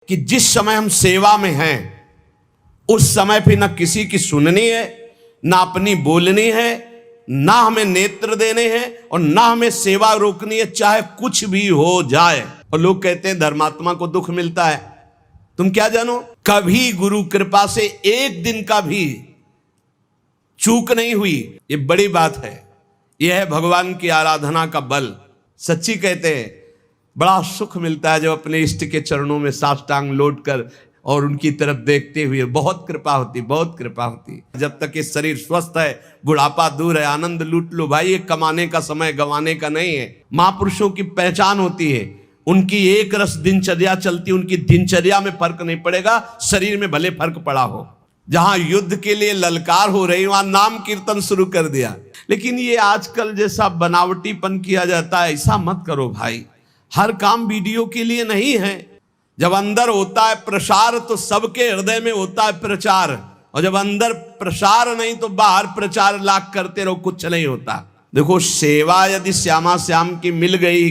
कि जिस समय हम सेवा में हैं उस समय फिर न किसी की सुननी है, ना अपनी बोलनी है, ना हमें नेत्र देने हैं और ना हमें सेवा रोकनी है, चाहे कुछ भी हो जाए। और लोग कहते हैं धर्मात्मा को दुख मिलता है। तुम क्या जानो, कभी गुरु कृपा से एक दिन का भी चूक नहीं हुई, ये बड़ी बात है। यह है भगवान की आराधना का बल। सच्ची कहते हैं बड़ा सुख मिलता है जब अपने इष्ट के चरणों में साष्टांग लौट कर और उनकी तरफ देखते हुए। बहुत कृपा होती, बहुत कृपा होती। जब तक ये शरीर स्वस्थ है, बुढ़ापा दूर है, आनंद लूट लो भाई। ये कमाने का समय गंवाने का नहीं है। महापुरुषों की पहचान होती है, उनकी एक रस दिनचर्या चलती, उनकी दिनचर्या में फर्क नहीं पड़ेगा, शरीर में भले फर्क पड़ा हो। जहां युद्ध के लिए ललकार हो रही वहां नाम कीर्तन शुरू कर दिया। लेकिन ये आजकल जैसा बनावटीपन किया जाता है, ऐसा मत करो भाई। हर काम वीडियो के लिए नहीं है। जब अंदर होता है प्रसार तो सबके हृदय में होता है प्रचार, और जब अंदर प्रसार नहीं तो बाहर प्रचार लाख करते रहो, कुछ नहीं होता। देखो, सेवा यदि श्यामा श्याम की मिल गई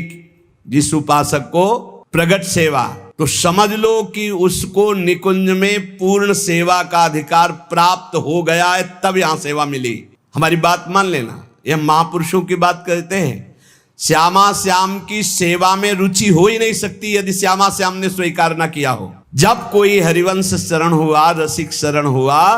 जिस उपासक को प्रगट सेवा, तो समझ लो कि उसको निकुंज में पूर्ण सेवा का अधिकार प्राप्त हो गया है। तब यहां सेवा मिली। हमारी बात मान लेना, यह महापुरुषों की बात कहते हैं। श्यामा श्याम की सेवा में रुचि हो ही नहीं सकती यदि श्यामा श्याम ने स्वीकार ना किया हो। जब कोई हरिवंश शरण हुआ, रसिक शरण हुआ,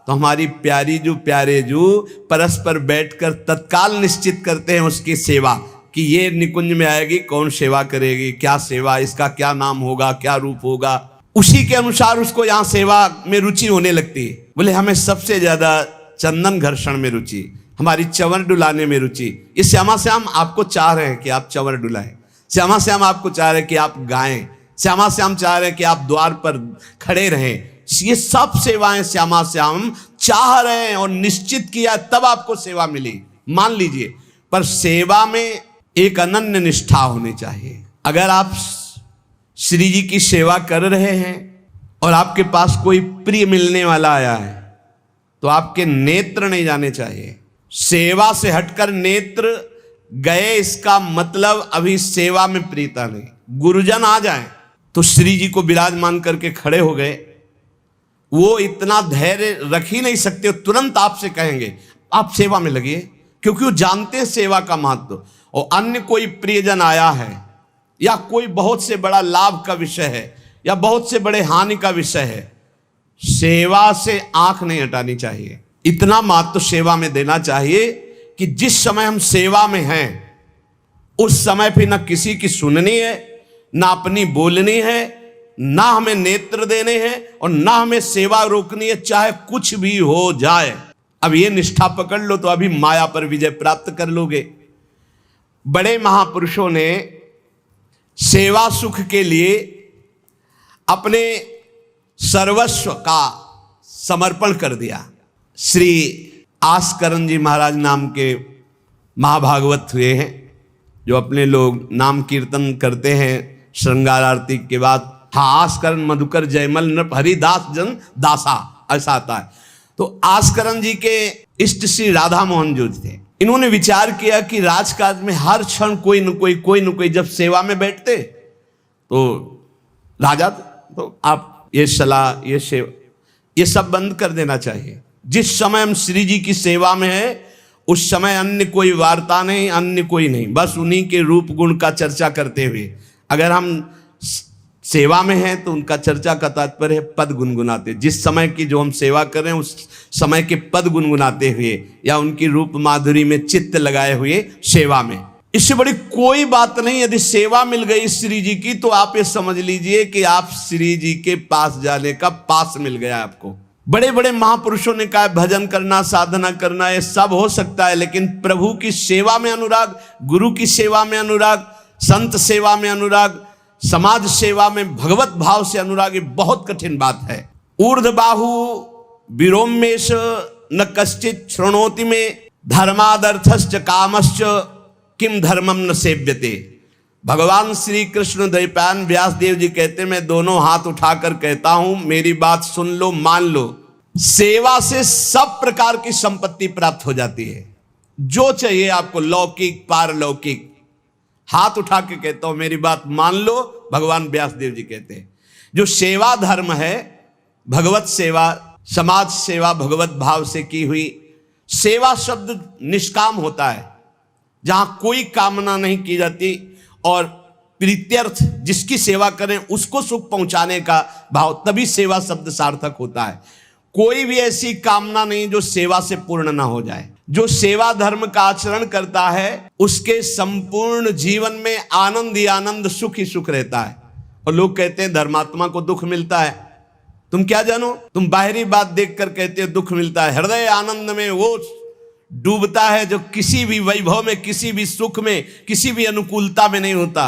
तो हमारी प्यारी जो प्यारे जो परस्पर बैठकर तत्काल निश्चित करते हैं उसकी सेवा, कि ये निकुंज में आएगी, कौन सेवा करेगी, क्या सेवा, इसका क्या नाम होगा, क्या रूप होगा। उसी के अनुसार उसको यहाँ सेवा में रुचि होने लगती है। बोले हमें सबसे ज्यादा चंदन घर्षण में रुचि, हमारी चंवर डुलाने में रुचि। ये श्यामा श्याम आपको चाह रहे हैं कि आप चंवर डुलाएं, श्यामा श्याम आपको चाह रहे हैं कि आप गाएं, श्यामा श्याम चाह रहे हैं कि आप द्वार पर खड़े रहें। ये सब सेवाएं श्यामा श्याम चाह रहे हैं और निश्चित किया, तब आपको सेवा मिली, मान लीजिए। पर सेवा में एक अनन्य निष्ठा होनी चाहिए। अगर आप श्री जी की सेवा कर रहे हैं और आपके पास कोई प्रिय मिलने वाला आया है, तो आपके नेत्र नहीं जाने चाहिए। सेवा से हटकर नेत्र गए, इसका मतलब अभी सेवा में प्रीता नहीं। गुरुजन आ जाएं तो श्री जी को विराजमान करके खड़े हो गए, वो इतना धैर्य रख ही नहीं सकते, तुरंत आपसे कहेंगे आप सेवा में लगिए, क्योंकि वो जानते हैं सेवा का महत्व। और अन्य कोई प्रियजन आया है या कोई बहुत से बड़ा लाभ का विषय है या बहुत से बड़े हानि का विषय है, सेवा से आंख नहीं हटानी चाहिए। इतना महत्व सेवा में देना चाहिए कि जिस समय हम सेवा में हैं उस समय फिर न किसी की सुननी है, ना अपनी बोलनी है, ना हमें नेत्र देने हैं और ना हमें सेवा रोकनी है, चाहे कुछ भी हो जाए। अब ये निष्ठा पकड़ लो तो अभी माया पर विजय प्राप्त कर लोगे। बड़े महापुरुषों ने सेवा सुख के लिए अपने सर्वस्व का समर्पण कर दिया। श्री आस्करण जी महाराज नाम के महाभागवत हुए हैं, जो अपने लोग नाम कीर्तन करते हैं श्रृंगार आरती के बाद। हाँ, आस्करण मधुकर जयमल नृप हरिदास जन दासा, ऐसा आता है। तो आस्करण जी के इष्ट श्री राधा मोहन जो थे, इन्होंने विचार किया कि राजकाज में हर क्षण कोई न कोई जब सेवा में बैठते तो राजा, तो आप ये सलाह, ये सेवा, ये सब बंद कर देना चाहिए। जिस समय हम श्री जी की सेवा में है उस समय अन्य कोई वार्ता नहीं, अन्य कोई नहीं, बस उन्हीं के रूप गुण का चर्चा करते हुए। अगर हम सेवा में हैं तो उनका चर्चा का तात्पर्य है पद गुनगुनाते, जिस समय की जो हम सेवा कर रहे हैं उस समय के पद गुनगुनाते हुए या उनकी रूप माधुरी में चित्त लगाए हुए सेवा में। इससे बड़ी कोई बात नहीं। यदि सेवा मिल गई श्री जी की तो आप ये समझ लीजिए कि आप श्री जी के पास जाने का पास मिल गया आपको। बड़े बड़े महापुरुषों ने कहा भजन करना, साधना करना, ये सब हो सकता है, लेकिन प्रभु की सेवा में अनुराग, गुरु की सेवा में अनुराग, संत सेवा में अनुराग, समाज सेवा में भगवत भाव से अनुराग, ये बहुत कठिन बात है। ऊर्ध्वबाहु विरोमेश न कश्चित शृणोति में धर्मादर्थश्च कामश्च किम धर्मम न सेव्यते। भगवान श्री कृष्ण द्वैपायन व्यास देव जी कहते, मैं दोनों हाथ उठाकर कहता हूं, मेरी बात सुन लो, मान लो। सेवा से सब प्रकार की संपत्ति प्राप्त हो जाती है, जो चाहिए आपको, लौकिक पारलौकिक। हाथ उठा के कहता हूं, मेरी बात मान लो। भगवान व्यास देव जी कहते हैं जो सेवा धर्म है, भगवत सेवा, समाज सेवा भगवत भाव से की हुई सेवा शब्द निष्काम होता है, जहां कोई कामना नहीं की जाती और प्रीत्यर्थ जिसकी सेवा करें उसको सुख पहुंचाने का भाव, तभी सेवा शब्द सार्थक होता है। कोई भी ऐसी कामना नहीं जो सेवा से पूर्ण ना हो जाए। जो सेवा धर्म का आचरण करता है उसके संपूर्ण जीवन में आनंद ही आनंद, सुख ही सुख रहता है। और लोग कहते हैं धर्मात्मा को दुख मिलता है। तुम क्या जानो, तुम बाहरी बात देखकर कहते हो दुख मिलता है। हृदय आनंद में वो डूबता है जो किसी भी वैभव में, किसी भी सुख में, किसी भी अनुकूलता में नहीं होता।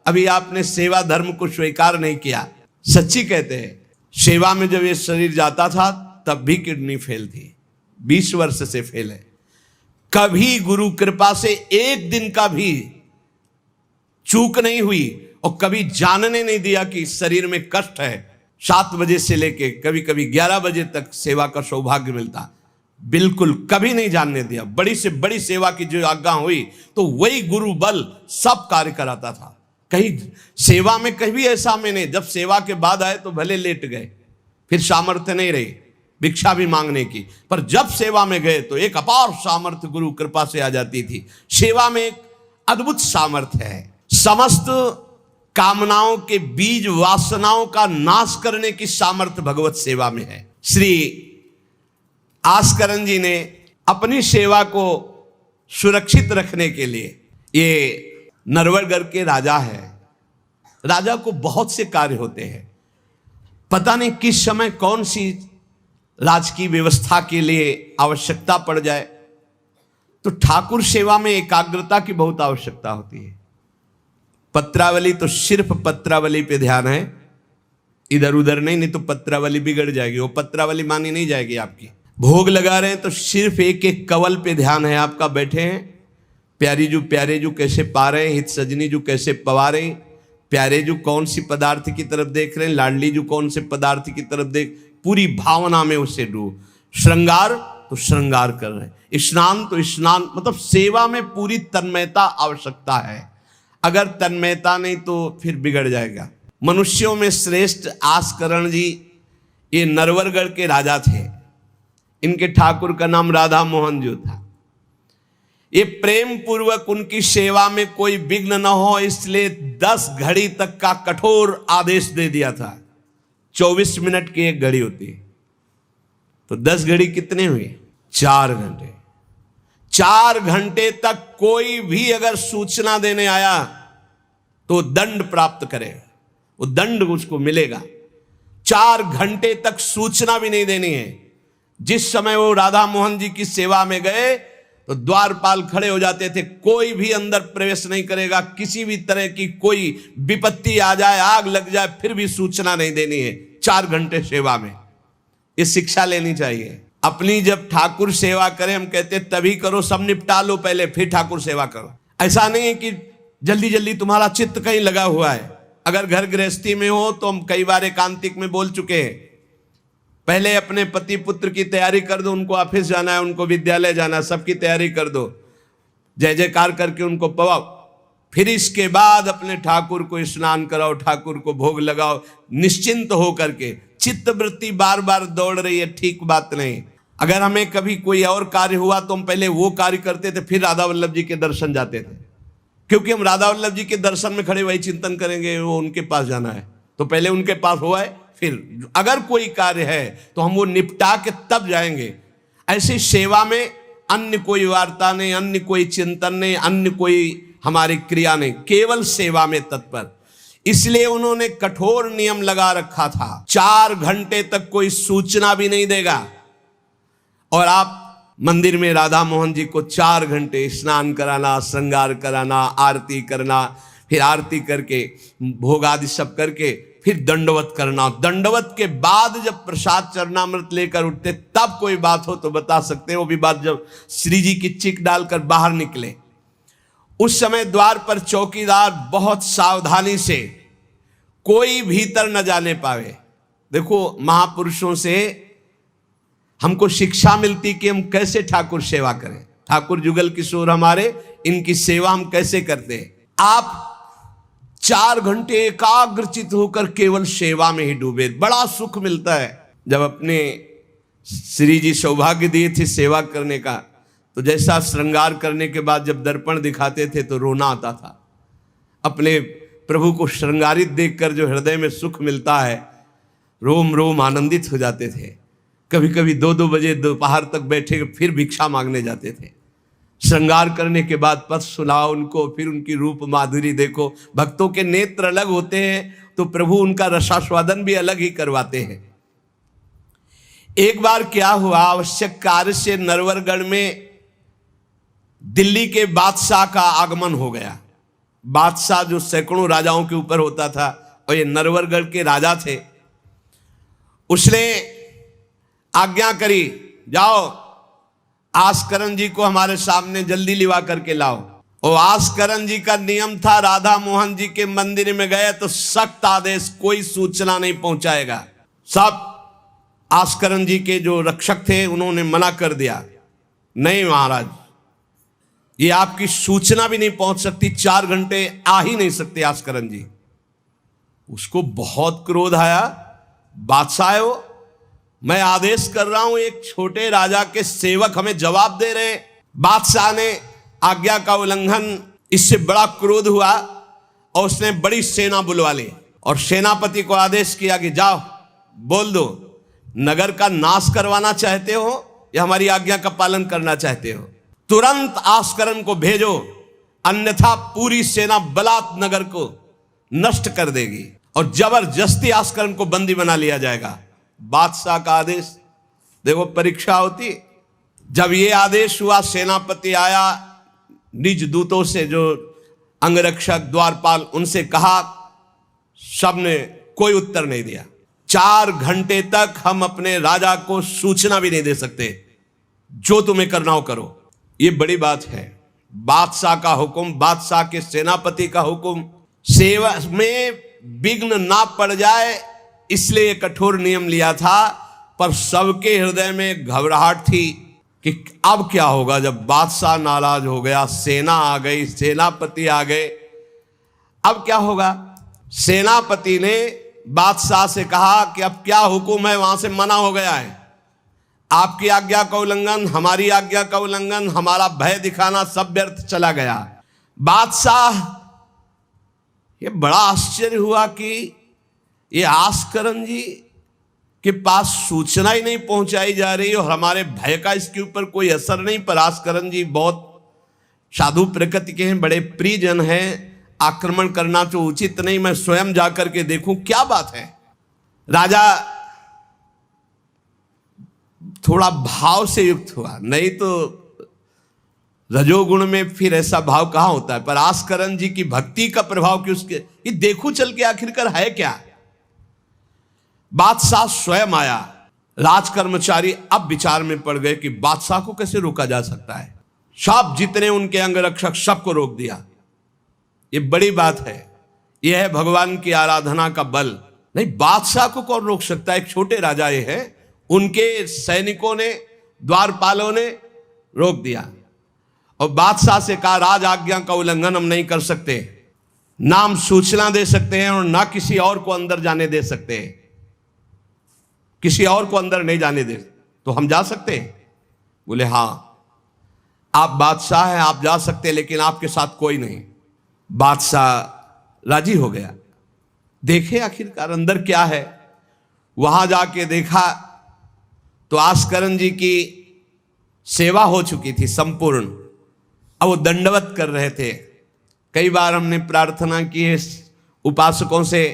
अभी आपने सेवा धर्म को स्वीकार नहीं किया। सच्ची कहते हैं, सेवा में जब ये शरीर जाता था तब भी किडनी फेल थी, 20 वर्ष से फेल है। कभी गुरु कृपा से एक दिन का भी चूक नहीं हुई और कभी जानने नहीं दिया कि शरीर में कष्ट है। 7 बजे से लेके कभी कभी 11 बजे तक सेवा का सौभाग्य मिलता, बिल्कुल कभी नहीं जानने दिया। बड़ी से बड़ी सेवा की जो आज्ञा हुई तो वही गुरु बल सब कार्य कराता था। कहीं सेवा में कभी ऐसा में नहीं, जब सेवा के बाद आए तो भले लेट गए, फिर सामर्थ्य नहीं रही भिक्षा भी मांगने की, पर जब सेवा में गए तो एक अपार सामर्थ्य गुरु कृपा से आ जाती थी। सेवा में एक अद्भुत सामर्थ्य है। समस्त कामनाओं के बीज वासनाओं का नाश करने की सामर्थ्य भगवत सेवा में है। श्री आस्करन जी ने अपनी सेवा को सुरक्षित रखने के लिए, ये नरवरगढ़ के राजा है, राजा को बहुत से कार्य होते हैं, पता नहीं किस समय कौन सी राजकीय व्यवस्था के लिए आवश्यकता पड़ जाए, तो ठाकुर सेवा में एकाग्रता की बहुत आवश्यकता होती है। पत्रावली तो सिर्फ पत्रावली पे ध्यान है, इधर उधर नहीं, नहीं तो पत्रावली बिगड़ जाएगी, वो पत्रावली मानी नहीं जाएगी आपकी। भोग लगा रहे हैं तो सिर्फ एक एक कवल पे ध्यान है आपका। बैठे हैं, प्यारी जू प्यारे जू कैसे पा रहे हैं, हित सजनी जू कैसे पवा रहे हैं, प्यारे जू कौन सी पदार्थ की तरफ देख रहे हैं, लाडली जू कौन से पदार्थ की तरफ देख, पूरी भावना में उससे डूब। श्रृंगार तो श्रृंगार कर रहे हैं, स्नान तो स्नान, मतलब सेवा में पूरी तन्मयता आवश्यकता है। अगर तन्मयता नहीं तो फिर बिगड़ जाएगा। मनुष्यों में श्रेष्ठ आस्करण जी ये नरवरगढ़ के राजा थे। इनके ठाकुर का नाम राधा मोहन जो था। ये प्रेम पूर्वक उनकी सेवा में कोई विघ्न न हो इसलिए 10 घड़ी तक का कठोर आदेश दे दिया था। 24 मिनट की एक घड़ी होती है, तो 10 घड़ी कितने हुए? 4 घंटे। 4 घंटे तक कोई भी अगर सूचना देने आया तो दंड प्राप्त करेगा, वो दंड उसको मिलेगा। 4 घंटे तक सूचना भी नहीं देनी है। जिस समय वो राधा मोहन जी की सेवा में गए तो द्वारपाल खड़े हो जाते थे, कोई भी अंदर प्रवेश नहीं करेगा। किसी भी तरह की कोई विपत्ति आ जाए, आग लग जाए, फिर भी सूचना नहीं देनी है। 4 घंटे सेवा में ये शिक्षा लेनी चाहिए। अपनी जब ठाकुर सेवा करें, हम कहते तभी करो, सब निपटा लो पहले फिर ठाकुर सेवा करो। ऐसा नहीं है कि जल्दी जल्दी तुम्हारा चित्त कहीं लगा हुआ है। अगर घर गृहस्थी में हो तो हम कई बार एकांतिक में बोल चुके हैं, पहले अपने पति पुत्र की तैयारी कर दो, उनको ऑफिस जाना है, उनको विद्यालय जाना है, सबकी तैयारी कर दो, जय जयकार करके उनको पवाओ। फिर इसके बाद अपने ठाकुर को स्नान कराओ, ठाकुर को भोग लगाओ, निश्चिंत हो करके। चित्त वृत्ति बार बार दौड़ रही है, ठीक बात नहीं। अगर हमें कभी कोई और कार्य हुआ तो हम पहले वो कार्य करते थे, फिर राधा वल्लभ जी के दर्शन जाते थे, क्योंकि हम राधा वल्लभ जी के दर्शन में खड़े वही चिंतन करेंगे, वो उनके पास जाना है तो पहले उनके पास हुआ है, फिर अगर कोई कार्य है तो हम वो निपटा के तब जाएंगे। ऐसी सेवा में अन्य कोई वार्ता नहीं, अन्य कोई चिंतन नहीं, अन्य कोई हमारी क्रिया नहीं, केवल सेवा में तत्पर। इसलिए उन्होंने कठोर नियम लगा रखा था, 4 घंटे तक कोई सूचना भी नहीं देगा। और आप मंदिर में राधा मोहन जी को 4 घंटे स्नान कराना, श्रृंगार कराना, आरती करना, फिर आरती करके भोग आदि सब करके फिर दंडवत करना। दंडवत के बाद जब प्रसाद चरणामृत लेकर उठते तब कोई बात हो तो बता सकते हैं। वो भी बात जब श्री जी की चिक डालकर बाहर निकले, उस समय द्वार पर चौकीदार बहुत सावधानी से कोई भीतर न जाने पावे। देखो, महापुरुषों से हमको शिक्षा मिलती कि हम कैसे ठाकुर सेवा करें। ठाकुर जुगल किशोर हमारे, इनकी सेवा हम कैसे करते हैं। आप 4 घंटे एकाग्रचित होकर केवल सेवा में ही डूबे। बड़ा सुख मिलता है। जब अपने श्री जी सौभाग्य दिए थे सेवा करने का, तो जैसा श्रृंगार करने के बाद जब दर्पण दिखाते थे तो रोना आता था। अपने प्रभु को श्रृंगारित देखकर जो हृदय में सुख मिलता है, रोम रोम आनंदित हो जाते थे। कभी कभी 2-2 बजे दोपहर तक बैठे फिर भिक्षा मांगने जाते थे। श्रृंगार करने के बाद पद सुनाओ उनको, फिर उनकी रूप माधुरी देखो। भक्तों के नेत्र अलग होते हैं तो प्रभु उनका रसास्वादन भी अलग ही करवाते हैं। एक बार क्या हुआ, आवश्यक कार्य से नरवरगढ़ में दिल्ली के बादशाह का आगमन हो गया। बादशाह जो सैकड़ों राजाओं के ऊपर होता था, और ये नरवरगढ़ के राजा थे। उसने आज्ञा करी, जाओ आस्करण जी को हमारे सामने जल्दी लिवा करके लाओ। और आस्करण जी का नियम था, राधा मोहन जी के मंदिर में गए तो सख्त आदेश, कोई सूचना नहीं पहुंचाएगा। सब आस्करण जी के जो रक्षक थे उन्होंने मना कर दिया, नहीं महाराज, ये आपकी सूचना भी नहीं पहुंच सकती, 4 घंटे आ ही नहीं सकते आस्करण जी। उसको बहुत क्रोध आया। बादशाह है वो, मैं आदेश कर रहा हूं, एक छोटे राजा के सेवक हमें जवाब दे रहे। बादशाह ने आज्ञा का उल्लंघन, इससे बड़ा क्रोध हुआ और उसने बड़ी सेना बुलवा ली और सेनापति को आदेश किया कि जाओ बोल दो, नगर का नाश करवाना चाहते हो या हमारी आज्ञा का पालन करना चाहते हो। तुरंत आस्करण को भेजो, अन्यथा पूरी सेना बलात् नगर को नष्ट कर देगी और जबरदस्ती आस्करण को बंदी बना लिया जाएगा। बादशाह का आदेश, देखो परीक्षा होती। जब ये आदेश हुआ, सेनापति आया, निज दूतों से जो अंगरक्षक द्वारपाल उनसे कहा, सबने कोई उत्तर नहीं दिया। 4 घंटे तक हम अपने राजा को सूचना भी नहीं दे सकते, जो तुम्हें करना हो करो। ये बड़ी बात है। बादशाह का हुक्म, बादशाह के सेनापति का हुक्म, सेवा में विघ्न ना पड़ जाए इसलिए कठोर नियम लिया था। पर सबके हृदय में घबराहट थी कि अब क्या होगा जब बादशाह नाराज हो गया, सेना आ गई, सेनापति आ गए, अब क्या होगा। सेनापति ने बादशाह से कहा कि अब क्या हुक्म है, वहां से मना हो गया है, आपकी आज्ञा का उल्लंघन, हमारी आज्ञा का उल्लंघन, हमारा भय दिखाना सब व्यर्थ चला गया। बादशाह ये बड़ा आश्चर्य हुआ कि ये आस्करण जी के पास सूचना ही नहीं पहुंचाई जा रही और हमारे भय का इसके ऊपर कोई असर नहीं। पर आस्करण जी बहुत साधु प्रकृति के हैं, बड़े प्रियजन हैं, आक्रमण करना तो उचित नहीं, मैं स्वयं जाकर के देखूं क्या बात है। राजा थोड़ा भाव से युक्त हुआ, नहीं तो रजोगुण में फिर ऐसा भाव कहां होता है। पर आस्करण जी की भक्ति का प्रभाव कि उसके ये देखूं चल के आखिरकार है क्या। बादशाह स्वयं आया। राज कर्मचारी अब विचार में पड़ गए कि बादशाह को कैसे रोका जा सकता है। सब जितने उनके अंगरक्षक सबको रोक दिया। ये बड़ी बात है, यह है भगवान की आराधना का बल। नहीं, बादशाह को कौन रोक सकता है, एक छोटे राजा ये है। उनके सैनिकों ने, द्वारपालों ने रोक दिया और बादशाह से कहा, राज आज्ञा का उल्लंघन हम नहीं कर सकते, ना हम सूचना दे सकते हैं और ना किसी और को अंदर जाने दे सकते हैं। किसी और को अंदर नहीं जाने दे तो हम जा सकते हैं। बोले हाँ, आप बादशाह हैं, आप जा सकते हैं, लेकिन आपके साथ कोई नहीं। बादशाह राजी हो गया। देखे आखिरकार अंदर क्या है। वहां जाके देखा तो आस्करण जी की सेवा हो चुकी थी संपूर्ण। अब वो दंडवत कर रहे थे। कई बार हमने प्रार्थना की है उपासकों से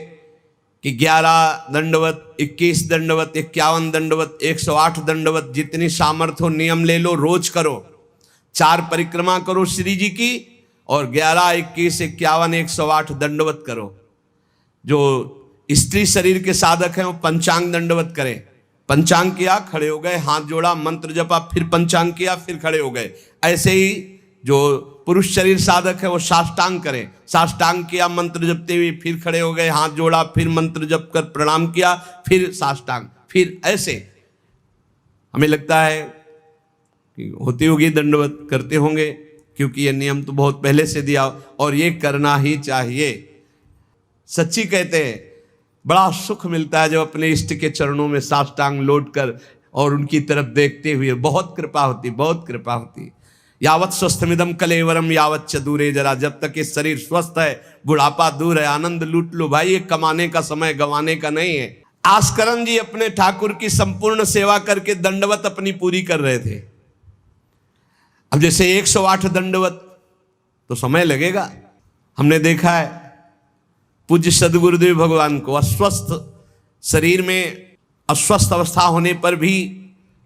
कि 11 दंडवत, 21 दंडवत, 51 दंडवत, 108 दंडवत, जितनी सामर्थ्य हो नियम ले लो, रोज करो। 4 परिक्रमा करो श्री जी की और 11, 21, 51, 108 दंडवत करो। जो स्त्री शरीर के साधक हैं वो पंचांग दंडवत करें। पंचांग किया, खड़े हो गए, हाथ जोड़ा, मंत्र जपा, फिर पंचांग किया, फिर खड़े हो गए। ऐसे ही जो पुरुष शरीर साधक है वो साष्टांग करें। साष्टांग किया मंत्र जपते हुए, फिर खड़े हो गए, हाथ जोड़ा, फिर मंत्र जप कर प्रणाम किया, फिर साष्टांग, फिर ऐसे। हमें लगता है कि होती होगी दंडवत, करते होंगे, क्योंकि ये नियम तो बहुत पहले से दिया और ये करना ही चाहिए। सच्ची कहते हैं, बड़ा सुख मिलता है जब अपने इष्ट के चरणों में साष्टांग लौट कर और उनकी तरफ देखते हुए। बहुत कृपा होती, बहुत कृपा होती। यावत स्वस्थमिदम कलेवरम यावत च दूरे जरा, जब तक ये शरीर स्वस्थ है बुढ़ापा दूर है। आनंद लूट लो भाई, ये कमाने का समय गंवाने का नहीं है। आस्करन जी अपने ठाकुर की संपूर्ण सेवा करके दंडवत अपनी पूरी कर रहे थे। अब जैसे 108 दंडवत तो समय लगेगा। हमने देखा है पूज्य सदगुरुदेव भगवान को अस्वस्थ शरीर में, अस्वस्थ अवस्था होने पर भी,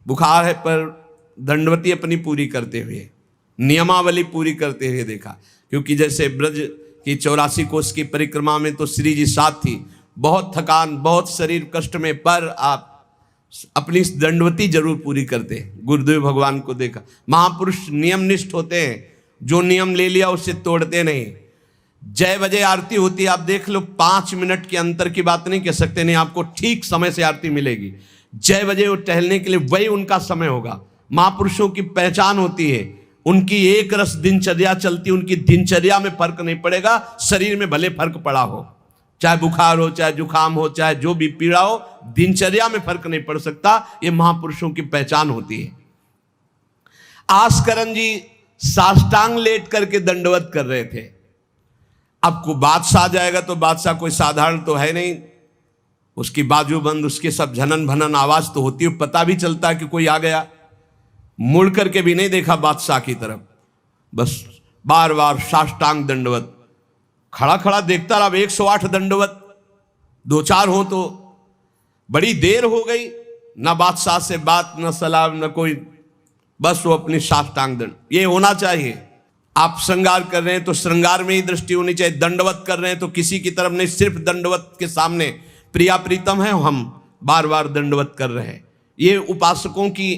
बुखार है पर दंडवती अपनी पूरी करते हुए, नियमावली पूरी करते हुए देखा। क्योंकि जैसे ब्रज की 84 कोस की परिक्रमा में तो श्री जी साथ थी, बहुत थकान, बहुत शरीर कष्ट में, पर आप अपनी दंडवती जरूर पूरी करते। गुरुदेव भगवान को देखा। महापुरुष नियमनिष्ठ होते हैं, जो नियम ले लिया उससे तोड़ते नहीं। जय बजे आरती होती है, आप देख लो, 5 मिनट के अंतर की बात नहीं कह सकते, नहीं आपको ठीक समय से आरती मिलेगी। जय बजे वो टहलने के लिए वही उनका समय होगा। महापुरुषों की पहचान होती है, उनकी एक रस दिनचर्या चलती, उनकी दिनचर्या में फर्क नहीं पड़ेगा। शरीर में भले फर्क पड़ा हो, चाहे बुखार हो, चाहे जुकाम हो, चाहे जो भी पीड़ा हो, दिनचर्या में फर्क नहीं पड़ सकता। ये महापुरुषों की पहचान होती है। आस्करन जी साष्टांग लेट करके दंडवत कर रहे थे। अब को बादशाह जाएगा तो बादशाह कोई साधारण तो है नहीं, उसकी बाजूबंद, उसके सब झनन भनन आवाज तो होती है, पता भी चलता है कि कोई आ गया। मुड़ करके भी नहीं देखा बादशाह की तरफ, बस बार बार साष्टांग दंडवत, खड़ा खड़ा देखता रहा। 108 दंडवत, 2-4 हो तो बड़ी देर हो गई, ना बादशाह से बात, ना सलाम, न कोई, बस वो अपनी साष्टांग दंड। ये होना चाहिए। आप श्रृंगार कर रहे हैं तो श्रृंगार में ही दृष्टि होनी चाहिए। दंडवत कर रहे हैं तो किसी की तरफ नहीं, सिर्फ दंडवत के सामने। प्रिया प्रीतम है, हम बार बार दंडवत कर रहे हैं। ये उपासकों की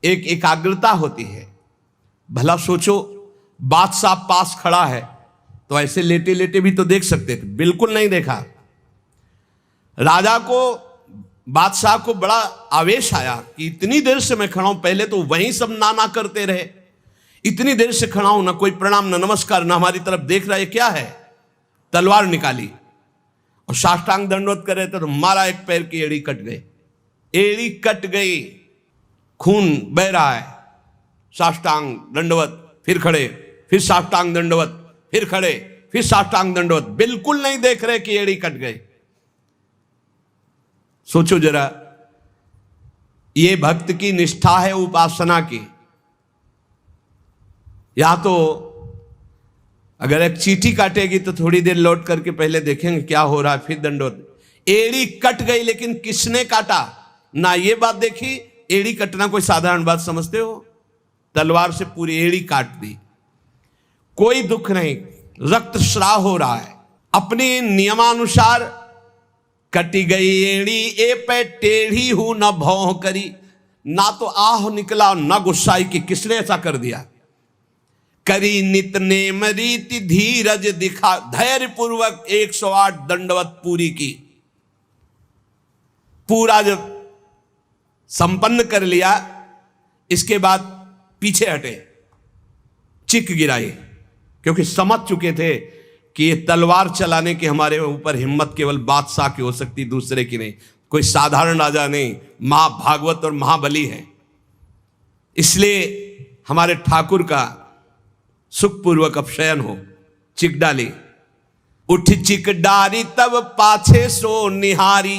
एक एकाग्रता होती है। भला सोचो, बादशाह पास खड़ा है तो ऐसे लेटे लेटे भी तो देख सकते थे, बिल्कुल नहीं देखा। राजा को, बादशाह को बड़ा आवेश आया कि इतनी देर से मैं खड़ा हूं, पहले तो वहीं सब नाना करते रहे, इतनी देर से खड़ा हूं, ना कोई प्रणाम, ना नमस्कार, ना हमारी तरफ देख रहा है, क्या है। तलवार निकाली और साष्टांग दंडवत कर रहे थे तो मारा, एक पैर की एड़ी कट गई, एड़ी कट गई, खून बह रहा है। साष्टांग दंडवत, फिर खड़े, फिर साष्टांग दंडवत, फिर खड़े, फिर साष्टांग दंडवत, बिल्कुल नहीं देख रहे कि एड़ी कट गई। सोचो जरा, ये भक्त की निष्ठा है उपासना की। या तो अगर एक चींटी काटेगी तो थोड़ी देर लौट करके पहले देखेंगे क्या हो रहा है, फिर दंडवत। एड़ी कट गई, लेकिन किसने काटा, ना ये बात देखी। एड़ी कटना कोई साधारण बात समझते हो? तलवार से पूरी एड़ी काट दी, कोई दुख नहीं, रक्तस्राव हो रहा है। अपने नियमानुसार कटी गई एड़ी, ए पे टेढ़ी हूं न भौं करी, ना तो आह निकला न गुस्साई कि किसने ऐसा कर दिया। करी नित नेम रीति धीरज दिखा, धैर्य पूर्वक 108 दंडवत पूरी की। पूरा जब संपन्न कर लिया, इसके बाद पीछे हटे, चिक गिराई, क्योंकि समझ चुके थे कि ये तलवार चलाने की हमारे ऊपर हिम्मत केवल बादशाह की हो सकती, दूसरे की नहीं। कोई साधारण राजा नहीं, महाभागवत और महाबली है। इसलिए हमारे ठाकुर का सुखपूर्वक अपशयन हो। चिक डाली, उठ चिक डारी तब पाछे सो निहारी,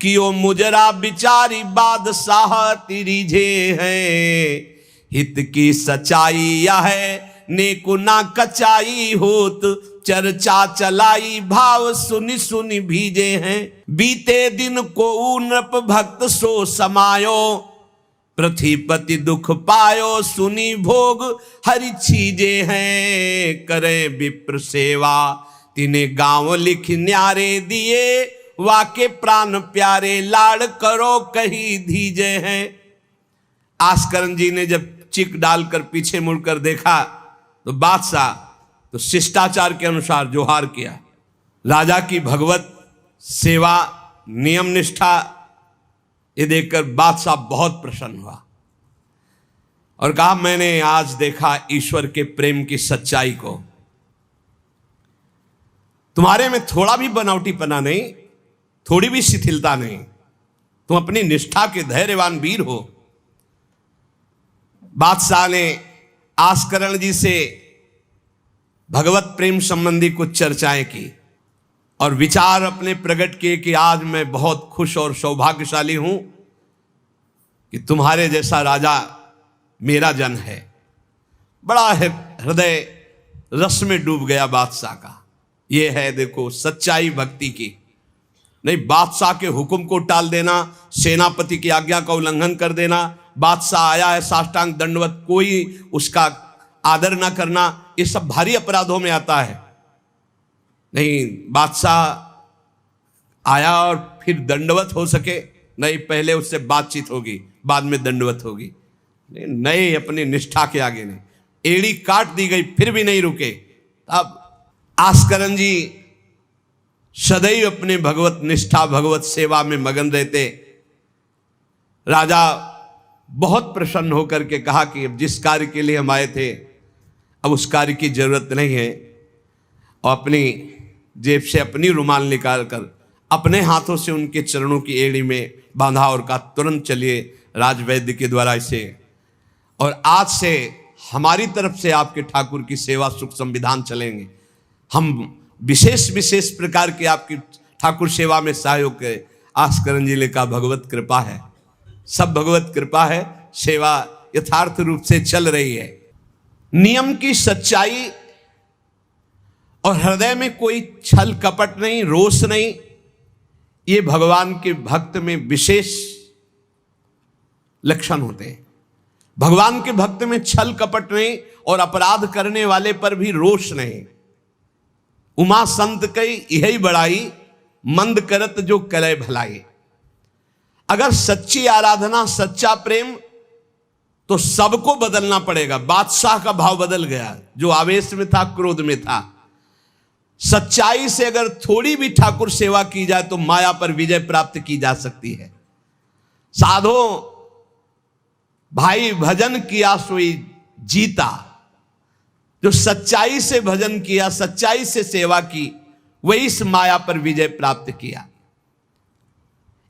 कियो मुजरा बिचारी बादशाह तिरिझे हैं। हित की सच्चाई यह है नेको ना कचाई होत, चर्चा चलाई भाव सुनि सुनि भीजे हैं। बीते दिन को नृप भक्त सो समायो, पृथ्वीपति दुख पायो सुनी भोग हरि छीजे हैं। करे विप्र सेवा तिने गांव लिख न्यारे दिए, वाके प्राण प्यारे लाड़ करो कहीं धीजे हैं। आस्करन जी ने जब चिक डालकर पीछे मुड़कर देखा तो बादशाह तो शिष्टाचार के अनुसार जोहार किया। राजा की भगवत सेवा, नियम निष्ठा, ये देखकर बादशाह बहुत प्रसन्न हुआ और कहा, मैंने आज देखा ईश्वर के प्रेम की सच्चाई को। तुम्हारे में थोड़ा भी बनावटीपना नहीं, थोड़ी भी शिथिलता नहीं, तुम अपनी निष्ठा के धैर्यवान वीर हो। बादशाह ने आस्करण जी से भगवत प्रेम संबंधी कुछ चर्चाएं की और विचार अपने प्रकट किए कि आज मैं बहुत खुश और सौभाग्यशाली हूं कि तुम्हारे जैसा राजा मेरा जन है। बड़ा हृदय रस में डूब गया बादशाह का। ये है देखो सच्चाई भक्ति की। नहीं बादशाह के हुक्म को टाल देना, सेनापति की आज्ञा का उल्लंघन कर देना, बादशाह आया है साष्टांग दंडवत, कोई उसका आदर ना करना, ये सब भारी अपराधों में आता है। नहीं बादशाह आया और फिर दंडवत हो सके, नहीं पहले उससे बातचीत होगी, बाद में दंडवत होगी। नहीं अपनी निष्ठा के आगे नहीं, एड़ी काट दी गई फिर भी नहीं रुके। अब आस्करण जी सदैव अपने भगवत निष्ठा भगवत सेवा में मगन रहते। राजा बहुत प्रसन्न होकर के कहा कि अब जिस कार्य के लिए हम आए थे अब उस कार्य की जरूरत नहीं है, और अपनी जेब से अपनी रुमाल निकाल कर अपने हाथों से उनके चरणों की एड़ी में बांधा और कहा तुरंत चलिए राजवैद्य के द्वारा इसे, और आज से हमारी तरफ से आपके ठाकुर की सेवा सुख संविधान चलेंगे। हम विशेष विशेष प्रकार की आपकी ठाकुर सेवा में सहयोग करें। आस्करण जी ने कहा भगवत कृपा है, सब भगवत कृपा है, सेवा यथार्थ रूप से चल रही है। नियम की सच्चाई और हृदय में कोई छल कपट नहीं, रोष नहीं, ये भगवान के भक्त में विशेष लक्षण होते हैं। भगवान के भक्त में छल कपट नहीं और अपराध करने वाले पर भी रोष नहीं। उमा संत कई यही बड़ाई, मंद करत जो करे भलाई। अगर सच्ची आराधना सच्चा प्रेम तो सबको बदलना पड़ेगा। बादशाह का भाव बदल गया, जो आवेश में था क्रोध में था। सच्चाई से अगर थोड़ी भी ठाकुर सेवा की जाए तो माया पर विजय प्राप्त की जा सकती है। साधो भाई भजन किया सोई जीता, जो सच्चाई से भजन किया सच्चाई से सेवा की वही इस माया पर विजय प्राप्त किया।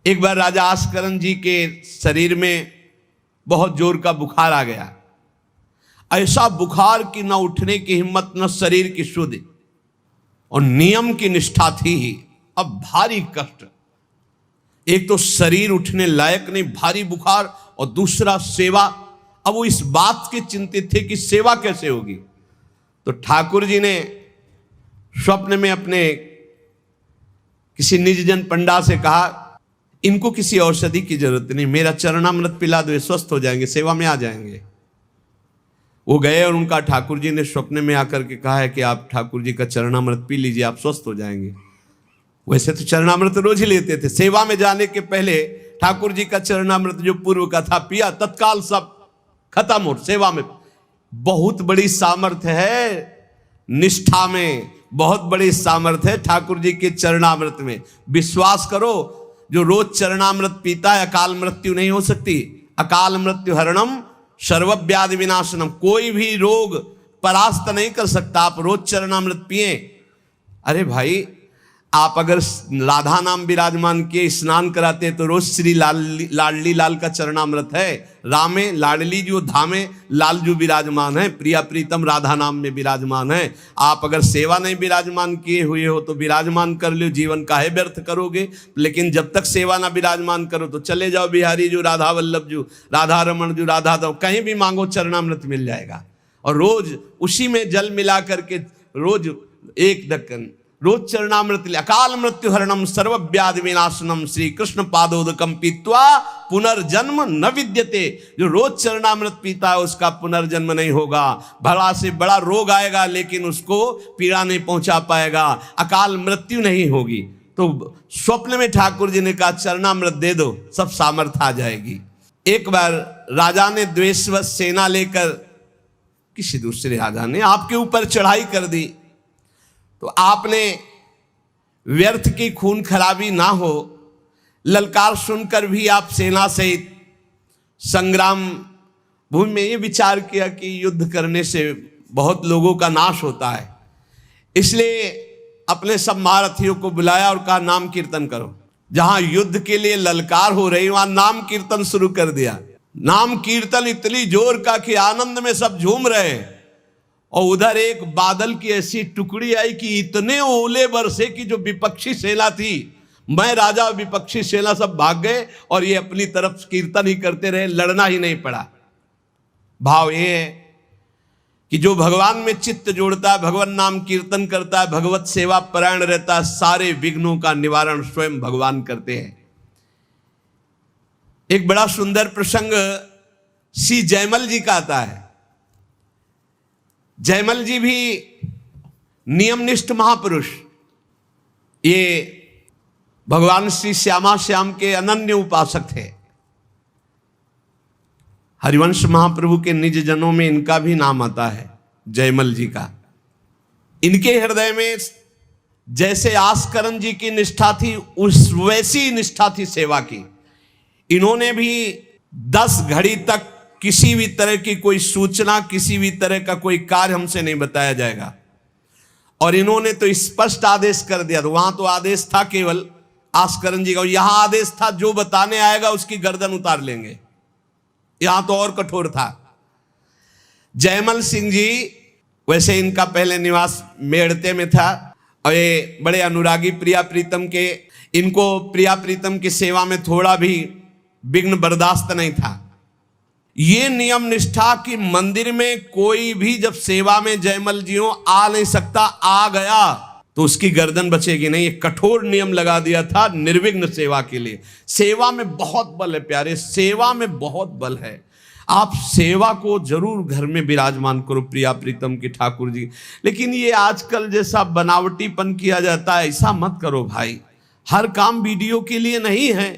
एक बार राजा आस्करण जी के शरीर में बहुत जोर का बुखार आ गया। ऐसा बुखार कि न उठने की हिम्मत न शरीर की शुद्धि, और नियम की निष्ठा थी ही। अब भारी कष्ट, एक तो शरीर उठने लायक नहीं, भारी बुखार, और दूसरा सेवा। अब वो इस बात के चिंतित थे कि सेवा कैसे होगी। तो ठाकुर जी ने स्वप्न में अपने किसी निजजन पंडा से कहा इनको किसी औषधि की जरूरत नहीं, मेरा चरणामृत पिला दो, स्वस्थ हो जाएंगे, सेवा में आ जाएंगे। वो गए और उनका ठाकुर जी ने स्वप्न में आकर के कहा है कि आप ठाकुर जी का चरणामृत पी लीजिए, आप स्वस्थ हो जाएंगे। वैसे तो चरणामृत रोज ही लेते थे, सेवा में जाने के पहले ठाकुर जी का चरणामृत जो पूर्व का था पिया, तत्काल सब खत्म हो। सेवा में बहुत बड़ी सामर्थ्य है, निष्ठा में बहुत बड़ी सामर्थ्य है ठाकुर जी के चरणामृत में। विश्वास करो, जो रोज चरणामृत पीता है अकाल मृत्यु नहीं हो सकती। अकाल मृत्यु हरणम सर्वव्याधि विनाशनम, कोई भी रोग परास्त नहीं कर सकता। आप रोज चरणामृत पिए। अरे भाई, आप अगर राधा नाम विराजमान किए स्नान कराते तो रोज श्री लाडली लाल का चरणामृत है। रामे लाडली जो धामे लाल जो विराजमान है, प्रिया प्रीतम राधा नाम में विराजमान है। आप अगर सेवा नहीं विराजमान किए हुए हो तो विराजमान कर लो, जीवन काहे व्यर्थ करोगे। लेकिन जब तक सेवा ना विराजमान करो तो चले जाओ बिहारी जो, राधा वल्लभ जो, राधा रमण जो, राधा दो, कहीं भी मांगो चरणामृत मिल जाएगा। और रोज उसी में जल मिला करके रोज एक ढक्कन रोज चरणामृत। अकाल मृत्यु हरणम सर्वव्याधि विनाशनम श्री कृष्ण पादोदकम पीत्वा पुनर्जन्म न विद्यते। जो रोज चरणामृत पीता है उसका पुनर्जन्म नहीं होगा। बड़ा से बड़ा रोग आएगा लेकिन उसको पीड़ा नहीं पहुंचा पाएगा, अकाल मृत्यु नहीं होगी। तो स्वप्न में ठाकुर जी ने कहा चरणामृत दे दो, सब सामर्थ्य आ जाएगी। एक बार राजा ने द्वेषवश सेना लेकर, किसी दूसरे राजा ने आपके ऊपर चढ़ाई कर दी, तो आपने व्यर्थ की खून खराबी ना हो, ललकार सुनकर भी आप सेना सहित संग्राम भूमि में ये विचार किया कि युद्ध करने से बहुत लोगों का नाश होता है, इसलिए अपने सब महारथियों को बुलाया और कहा नाम कीर्तन करो। जहां युद्ध के लिए ललकार हो रही वहां नाम कीर्तन शुरू कर दिया। नाम कीर्तन इतनी जोर का कि आनंद में सब झूम रहे, और उधर एक बादल की ऐसी टुकड़ी आई कि इतने ओले बरसे कि जो विपक्षी सेना थी, मैं राजा और विपक्षी सेना सब भाग गए और ये अपनी तरफ कीर्तन ही करते रहे, लड़ना ही नहीं पड़ा। भाव ये है कि जो भगवान में चित्त जोड़ता है, भगवान नाम कीर्तन करता है, भगवत सेवा परायण रहता है, सारे विघ्नों का निवारण स्वयं भगवान करते हैं। एक बड़ा सुंदर प्रसंग श्री जयमल जी का आता है। जयमल जी भी नियमनिष्ठ महापुरुष, ये भगवान श्री श्यामा श्याम के अनन्य उपासक थे। हरिवंश महाप्रभु के निज जनों में इनका भी नाम आता है, जयमल जी का। इनके हृदय में जैसे आस्करण जी की निष्ठा थी, उस वैसी निष्ठा थी सेवा की। इन्होंने भी 10 घड़ी तक किसी भी तरह की कोई सूचना, किसी भी तरह का कोई कार्य हमसे नहीं बताया जाएगा। और इन्होंने तो स्पष्ट आदेश कर दिया। तो वहां तो आदेश था केवल आस्करण जी का, और यहां आदेश था जो बताने आएगा उसकी गर्दन उतार लेंगे। यहां तो और कठोर था। जयमल सिंह जी, वैसे इनका पहले निवास मेड़ते में था, और ये बड़े अनुरागी प्रिया प्रीतम के, इनको प्रिया प्रीतम की सेवा में थोड़ा भी विघ्न बर्दाश्त नहीं था। ये नियम निष्ठा कि मंदिर में कोई भी जब सेवा में जयमल जी हो आ नहीं सकता, आ गया तो उसकी गर्दन बचेगी नहीं। ये कठोर नियम लगा दिया था निर्विघ्न सेवा के लिए। सेवा में बहुत बल है प्यारे, सेवा में बहुत बल है। आप सेवा को जरूर घर में विराजमान करो प्रिया प्रीतम की ठाकुर जी, लेकिन ये आजकल जैसा बनावटीपन किया जाता है ऐसा मत करो भाई। हर काम वीडियो के लिए नहीं है।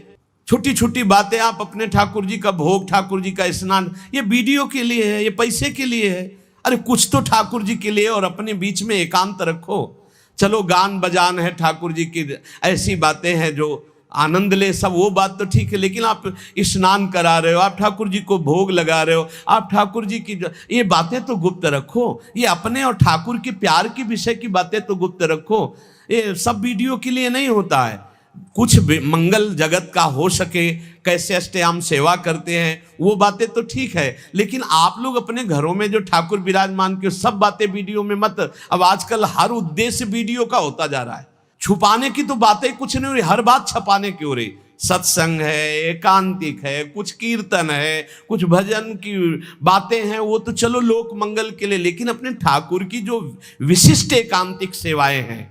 छोटी छोटी बातें, आप अपने ठाकुर जी का भोग, ठाकुर जी का स्नान, ये वीडियो के लिए है, ये पैसे के लिए है। अरे कुछ तो ठाकुर जी के लिए और अपने बीच में एकांत रखो। चलो गान बजान है, ठाकुर जी की ऐसी बातें हैं जो आनंद ले, सब वो बात तो ठीक है, लेकिन आप स्नान करा रहे हो, आप ठाकुर जी को भोग लगा रहे हो, आप ठाकुर जी की ये बातें तो गुप्त रखो। ये अपने और ठाकुर के प्यार की विषय की बातें तो गुप्त रखो। ये सब वीडियो के लिए नहीं होता है। कुछ मंगल जगत का हो सके, कैसे अष्टयाम सेवा करते हैं, वो बातें तो ठीक है, लेकिन आप लोग अपने घरों में जो ठाकुर विराजमान के सब बातें वीडियो में मत। अब आजकल हर उद्देश्य वीडियो का होता जा रहा है। छुपाने की तो बातें कुछ नहीं हो रही, हर बात छपाने की हो रही। सत्संग है, एकांतिक है, कुछ कीर्तन है, कुछ भजन की बातें हैं, वो तो चलो लोक मंगल के लिए, लेकिन अपने ठाकुर की जो विशिष्ट एकांतिक सेवाएं हैं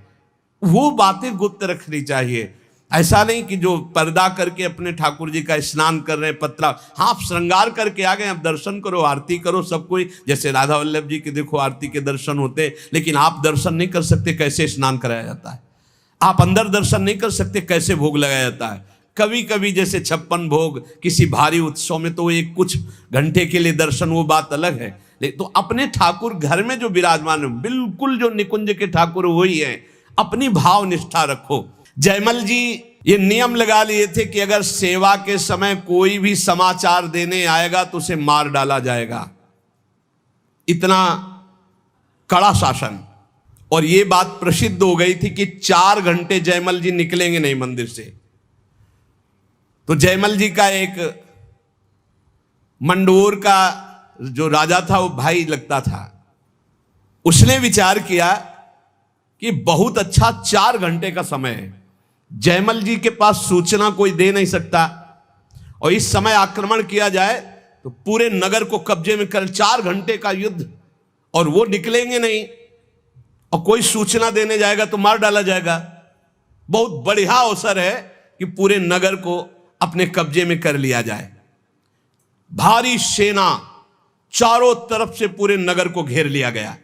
वो बातें गुप्त रखनी चाहिए। ऐसा नहीं कि जो पर्दा करके अपने ठाकुर जी का स्नान कर रहे हैं, पत्रा, हाँ आप श्रृंगार करके आ गए, आप दर्शन करो, आरती करो, सब कोई। जैसे राधा वल्लभ जी की देखो आरती के दर्शन होते, लेकिन आप दर्शन नहीं कर सकते कैसे स्नान कराया जाता है। आप अंदर दर्शन नहीं कर सकते कैसे भोग लगाया जाता है। कभी कभी जैसे 56 भोग किसी भारी उत्सव में तो एक कुछ घंटे के लिए दर्शन, वो बात अलग है। तो अपने ठाकुर घर में जो विराजमान है, बिल्कुल जो निकुंज के ठाकुर वही है। अपनी भाव निष्ठा रखो। जयमल जी ये नियम लगा लिए थे कि अगर सेवा के समय कोई भी समाचार देने आएगा तो उसे मार डाला जाएगा। इतना कड़ा शासन। और ये बात प्रसिद्ध हो गई थी कि 4 घंटे जयमल जी निकलेंगे नहीं मंदिर से। तो जयमल जी का एक मंडोर का जो राजा था वो भाई लगता था, उसने विचार किया कि बहुत अच्छा 4 घंटे का समय है, जयमल जी के पास सूचना कोई दे नहीं सकता, और इस समय आक्रमण किया जाए तो पूरे नगर को कब्जे में कर, 4 घंटे का युद्ध, और वो निकलेंगे नहीं, और कोई सूचना देने जाएगा तो मार डाला जाएगा। बहुत बढ़िया अवसर है कि पूरे नगर को अपने कब्जे में कर लिया जाए। भारी सेना चारों तरफ से पूरे नगर को घेर लिया गया।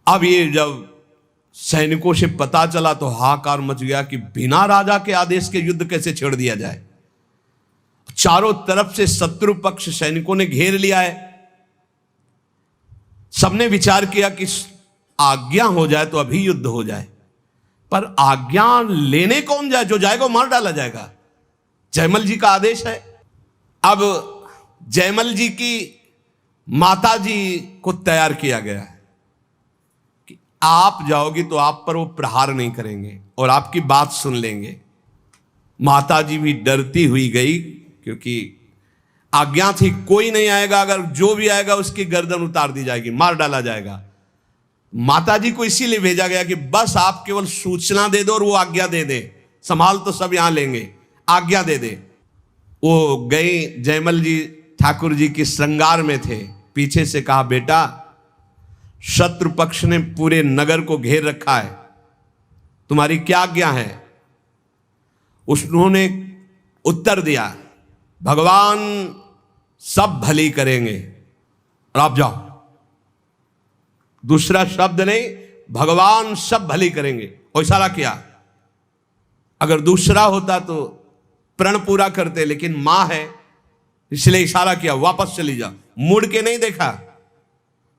अब ये जब सैनिकों से पता चला तो हाहाकार मच गया कि बिना राजा के आदेश के युद्ध कैसे छेड़ दिया जाए। चारों तरफ से शत्रु पक्ष सैनिकों ने घेर लिया है। सबने विचार किया कि आज्ञा हो जाए तो अभी युद्ध हो जाए, पर आज्ञा लेने कौन जाए? जो जाएगा वो मार डाला जाएगा। जयमल जी का आदेश है। अब जयमल जी की माता जी को तैयार किया गया है कि आप जाओगी तो आप पर वो प्रहार नहीं करेंगे और आपकी बात सुन लेंगे। माता जी भी डरती हुई गई, क्योंकि आज्ञा थी कोई नहीं आएगा, अगर जो भी आएगा उसकी गर्दन उतार दी जाएगी, मार डाला जाएगा। माता जी को इसीलिए भेजा गया कि बस आप केवल सूचना दे दो और वो आज्ञा दे दे, संभाल तो सब यहां लेंगे, आज्ञा दे दे। वो गई, जयमल जी ठाकुर जी की श्रृंगार में थे, पीछे से कहा, बेटा शत्रु पक्ष ने पूरे नगर को घेर रखा है, तुम्हारी क्या आज्ञा है? उन्होंने उत्तर दिया, भगवान सब भली करेंगे और आप जाओ। दूसरा शब्द नहीं, भगवान सब भली करेंगे, और इशारा किया। अगर दूसरा होता तो प्रण पूरा करते, लेकिन मां है इसलिए इशारा किया, वापस चली जा। मुड़ के नहीं देखा,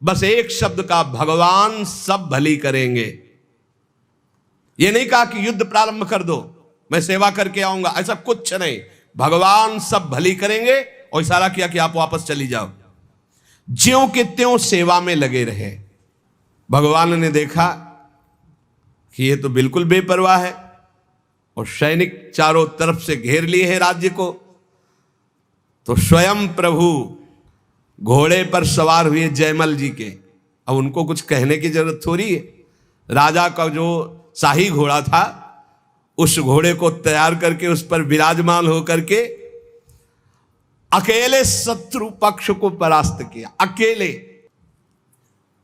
बस एक शब्द का, भगवान सब भली करेंगे। यह नहीं कहा कि युद्ध प्रारंभ कर दो, मैं सेवा करके आऊंगा, ऐसा कुछ नहीं। भगवान सब भली करेंगे और इशारा किया कि आप वापस चली जाओ। ज्यों के त्यों सेवा में लगे रहे। भगवान ने देखा कि ये तो बिल्कुल बेपरवाह है और सैनिक चारों तरफ से घेर लिए हैं राज्य को, तो स्वयं प्रभु घोड़े पर सवार हुए जयमल जी के। अब उनको कुछ कहने की जरूरत थोड़ी है। राजा का जो शाही घोड़ा था, उस घोड़े को तैयार करके उस पर विराजमान होकर के अकेले शत्रु पक्ष को परास्त किया, अकेले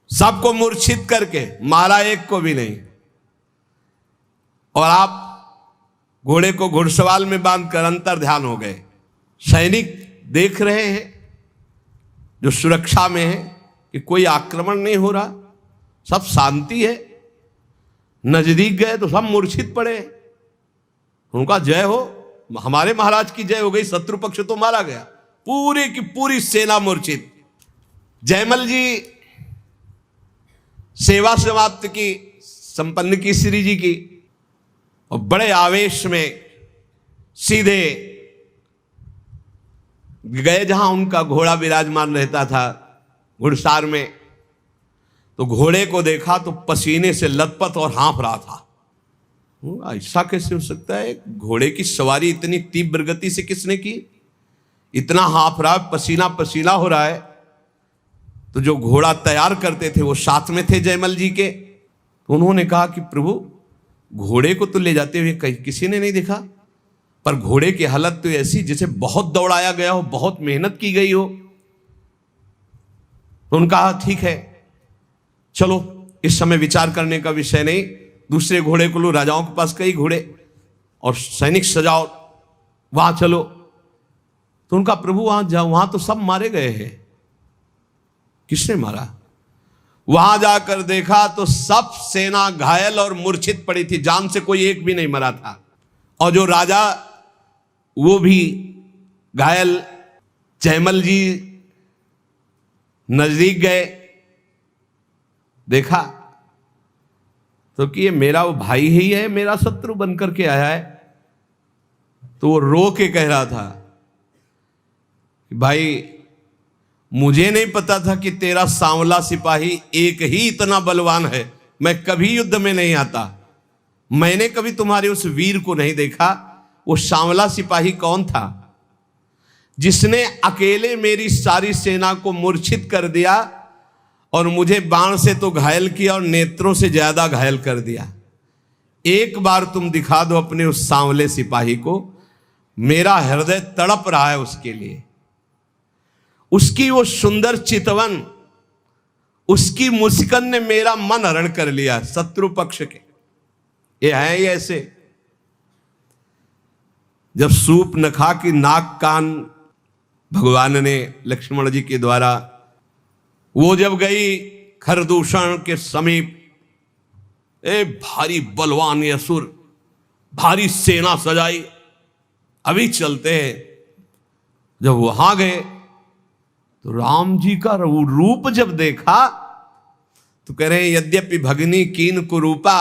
सबको मूर्छित करके मारा, एक को भी नहीं। और आप घोड़े को घुड़सवार में बांधकर अंतर ध्यान हो गए। सैनिक देख रहे हैं जो सुरक्षा में है कि कोई आक्रमण नहीं हो रहा, सब शांति है। नजदीक गए तो सब मूर्छित पड़े। उनका जय हो, हमारे महाराज की जय हो गई, शत्रु पक्ष तो मारा गया, पूरी की पूरी सेना मूर्छित। जयमल जी सेवा समाप्त की, संपन्न की श्री जी की, और बड़े आवेश में सीधे गए जहां उनका घोड़ा विराजमान रहता था, घुड़सार में। तो घोड़े को देखा तो पसीने से लथपथ और हाँफ रहा था। ऐसा कैसे हो सकता है? घोड़े की सवारी इतनी तीव्र गति से किसने की? इतना हाँफ रहा, पसीना पसीना हो रहा है। तो जो घोड़ा तैयार करते थे वो साथ में थे जयमल जी के। तो उन्होंने कहा कि प्रभु, घोड़े को तो ले जाते हुए कहीं किसी ने नहीं देखा, पर घोड़े की हालत तो ऐसी जैसे बहुत दौड़ाया गया हो, बहुत मेहनत की गई हो। तो उनका कहा ठीक है, चलो इस समय विचार करने का विषय नहीं, दूसरे घोड़े को लो, राजाओं के पास कई घोड़े और सैनिक सजाओ, वहां चलो। तो उनका प्रभु वहां जाओ, वहां तो सब मारे गए हैं। किसने मारा? वहां जाकर देखा तो सब सेना घायल और मूर्छित पड़ी थी, जान से कोई एक भी नहीं मरा था। और जो राजा वो भी घायल। जयमल जी नजदीक गए, देखा तो कि ये मेरा वो भाई ही है, मेरा शत्रु बनकर के आया है। तो वो रो के कह रहा था कि भाई, मुझे नहीं पता था कि तेरा सांवला सिपाही एक ही इतना बलवान है। मैं कभी युद्ध में नहीं आता, मैंने कभी तुम्हारे उस वीर को नहीं देखा। वो सांवला सिपाही कौन था जिसने अकेले मेरी सारी सेना को मूर्छित कर दिया और मुझे बाण से तो घायल किया और नेत्रों से ज्यादा घायल कर दिया। एक बार तुम दिखा दो अपने उस सांवले सिपाही को, मेरा हृदय तड़प रहा है उसके लिए। उसकी वो सुंदर चितवन, उसकी मुस्कान ने मेरा मन हरण कर लिया। शत्रु पक्ष के ये है ही ऐसे। जब सूप नखा की नाक कान भगवान ने लक्ष्मण जी के द्वारा, वो जब गई खरदूषण के समीप, भारी बलवान असुर, भारी सेना सजाई, अभी चलते हैं। जब वहां गए तो राम जी का रूप जब देखा तो कह रहे हैं, यद्यपि भगनी कीन कुरूपा,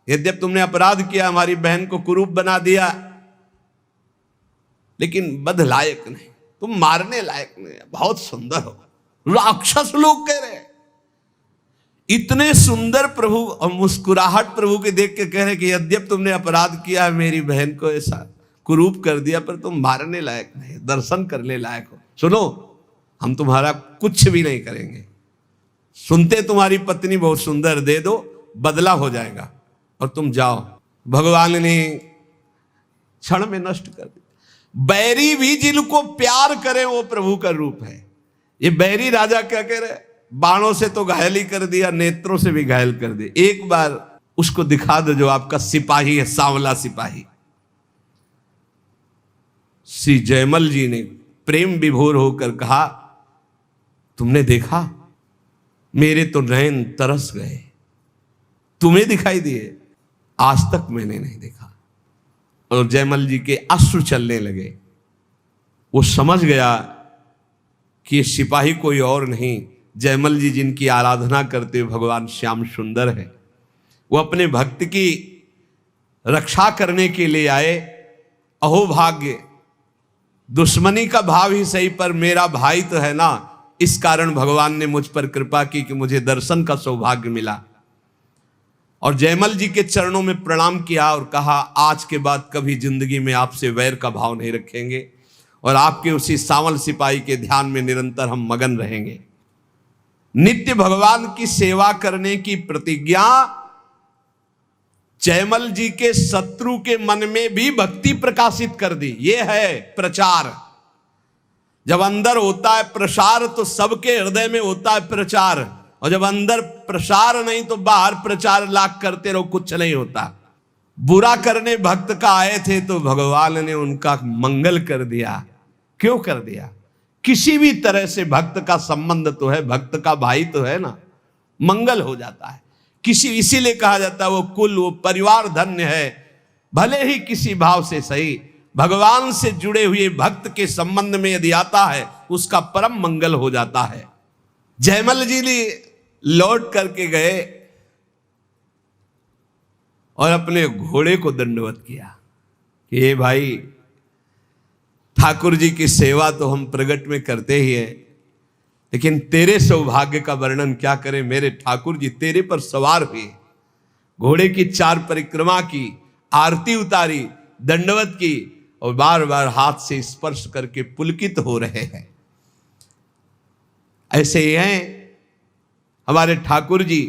यद्यपि तुमने अपराध किया, हमारी बहन को कुरूप बना दिया, लेकिन बध लायक नहीं, तुम मारने लायक नहीं, बहुत सुंदर हो। राक्षस लोग कह रहे, इतने सुंदर प्रभु और मुस्कुराहट प्रभु के देख के कह रहे कि यद्यप तुमने अपराध किया है, मेरी बहन को ऐसा कुरूप कर दिया, पर तुम मारने लायक नहीं, दर्शन करने लायक हो। सुनो, हम तुम्हारा कुछ भी नहीं करेंगे। सुनते तुम्हारी पत्नी बहुत सुंदर, दे दो, बदला हो जाएगा और तुम जाओ। भगवान ने क्षण में नष्ट कर दिया। बैरी भी जिनको प्यार करे वो प्रभु का रूप है। ये बैरी राजा क्या कह रहे, बाणों से तो घायल ही कर दिया, नेत्रों से भी घायल कर दिया। एक बार उसको दिखा दो जो आपका सिपाही है, सांवला सिपाही। श्री जयमल जी ने प्रेम विभोर होकर कहा, तुमने देखा, मेरे तो नयन तरस गए, तुम्हें दिखाई दिए, आज तक मैंने नहीं देखा। और जयमल जी के अश्रु चलने लगे। वो समझ गया कि ये सिपाही कोई और नहीं, जयमल जी जिनकी आराधना करते हुए भगवान श्याम सुंदर है। वो अपने भक्त की रक्षा करने के लिए आए। अहो भाग्य, दुश्मनी का भाव ही सही, पर मेरा भाई तो है ना, इस कारण भगवान ने मुझ पर कृपा की कि मुझे दर्शन का सौभाग्य मिला। और जयमल जी के चरणों में प्रणाम किया और कहा, आज के बाद कभी जिंदगी में आपसे वैर का भाव नहीं रखेंगे और आपके उसी सांवल सिपाही के ध्यान में निरंतर हम मगन रहेंगे। नित्य भगवान की सेवा करने की प्रतिज्ञा जयमल जी के शत्रु के मन में भी भक्ति प्रकाशित कर दी। ये है प्रचार। जब अंदर होता है प्रसार तो सबके हृदय में होता है प्रचार, और जब अंदर प्रसार नहीं तो बाहर प्रचार लाख करते रहो, कुछ नहीं होता। बुरा करने भक्त का आए थे तो भगवान ने उनका मंगल कर दिया। क्यों कर दिया? किसी भी तरह से भक्त का संबंध तो है, भक्त का भाई तो है ना, मंगल हो जाता है। इसीलिए कहा जाता है वो कुल, वो परिवार धन्य है। भले ही किसी भाव से सही, भगवान से जुड़े हुए भक्त के संबंध में यदि आता है उसका परम मंगल हो जाता है। जयमल जी ने लौट करके गए और अपने घोड़े को दंडवत किया कि ये भाई, ठाकुर जी की सेवा तो हम प्रगट में करते ही हैं, लेकिन तेरे सौभाग्य का वर्णन क्या करें। मेरे ठाकुर जी तेरे पर सवार हुए, घोड़े की 4 परिक्रमा की, आरती उतारी, दंडवत की और बार बार हाथ से स्पर्श करके पुलकित हो रहे हैं। ऐसे ही हैं हमारे ठाकुर जी।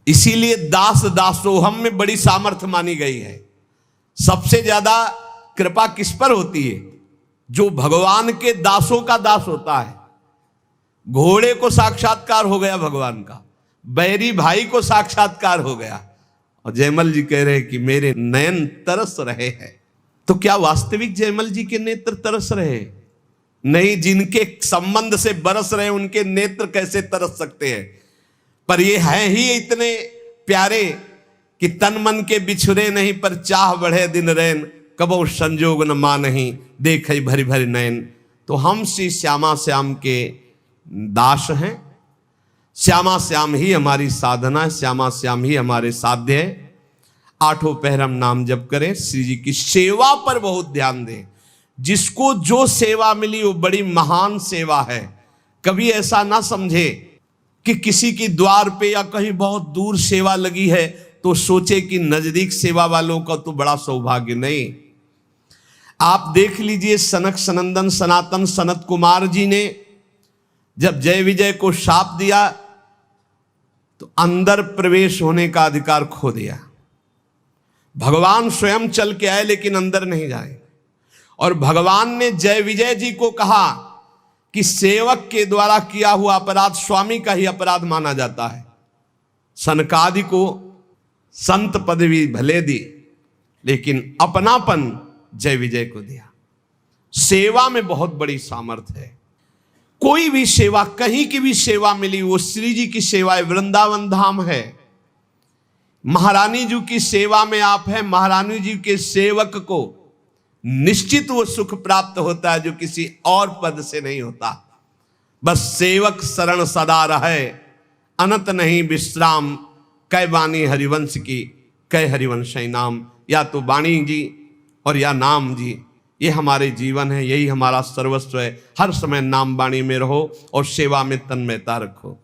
इसीलिए दास दासोहम में बड़ी सामर्थ्य मानी गई है। सबसे ज्यादा कृपा किस पर होती है? जो भगवान के दासों का दास होता है। घोड़े को साक्षात्कार हो गया भगवान का, बैरी भाई को साक्षात्कार हो गया, और जयमल जी कह रहे कि मेरे नयन तरस रहे हैं। तो क्या वास्तविक जयमल जी के नेत्र तरस रहे? नहीं, जिनके संबंध से बरस रहे उनके नेत्र कैसे तरस सकते हैं? पर ये हैं ही इतने प्यारे कि तन मन के बिछुरे नहीं, पर चाह बढ़े दिन रैन, कबो संजोग न मानहि, देखे भरी भरी नयन। तो हम श्री श्यामा श्याम के दास हैं। श्यामा श्याम ही हमारी साधना है, श्यामा श्याम ही हमारे साध्य है। 8 पहर हम नाम जप करें, श्री जी की सेवा पर बहुत ध्यान दें। जिसको जो सेवा मिली वो बड़ी महान सेवा है। कभी ऐसा ना समझे कि किसी की द्वार पे या कहीं बहुत दूर सेवा लगी है तो सोचे कि नजदीक सेवा वालों का तो बड़ा सौभाग्य। नहीं, आप देख लीजिए, सनक सनंदन सनातन सनत कुमार जी ने जब जय विजय को शाप दिया तो अंदर प्रवेश होने का अधिकार खो दिया। भगवान स्वयं चल के आए लेकिन अंदर नहीं जाए। और भगवान ने जय विजय जी को कहा कि सेवक के द्वारा किया हुआ अपराध स्वामी का ही अपराध माना जाता है। सनकादि को संत पदवी भले दी, लेकिन अपनापन जय विजय को दिया। सेवा में बहुत बड़ी सामर्थ्य है। कोई भी सेवा, कहीं की भी सेवा मिली, वो श्री जी की सेवा है। वृंदावन धाम है, महारानी जी की सेवा में आप हैं। महारानी जी के सेवक को निश्चित वो सुख प्राप्त होता है जो किसी और पद से नहीं होता। बस सेवक शरण सदा रहे, अनंत नहीं विश्राम, कै वाणी हरिवंश की, कै हरिवंश नाम। या तो वाणी जी और या नाम जी, ये हमारे जीवन है, यही हमारा सर्वस्व है। हर समय नाम वाणी में रहो और सेवा में तन्मयता रखो।